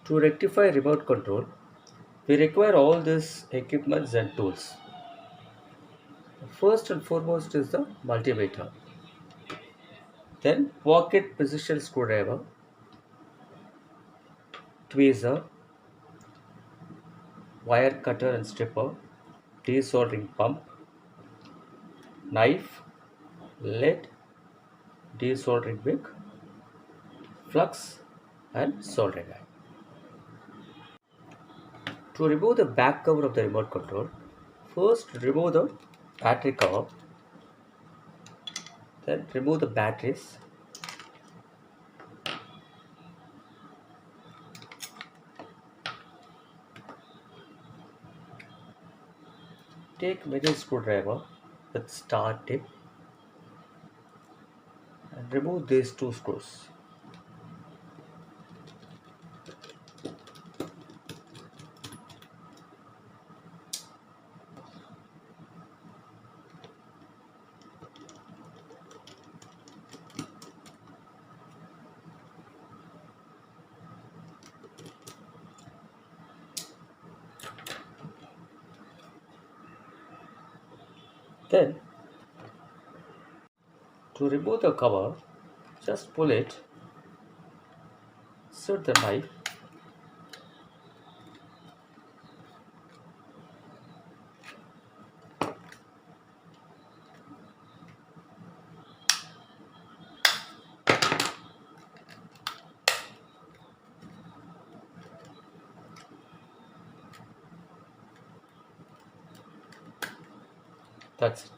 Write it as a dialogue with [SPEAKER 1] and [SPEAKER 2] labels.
[SPEAKER 1] To rectify remote control, we require all these equipments and tools. First and foremost is the multimeter, then pocket precision screwdriver, tweezer, wire cutter and stripper, desoldering pump, knife, lead, desoldering wick, flux, and soldering iron. To remove the back cover of the remote control, first remove the battery cover, then remove the batteries, take middle screwdriver with star tip and remove these two screws. Then, to remove the cover, just pull it, insert the knife, that's it.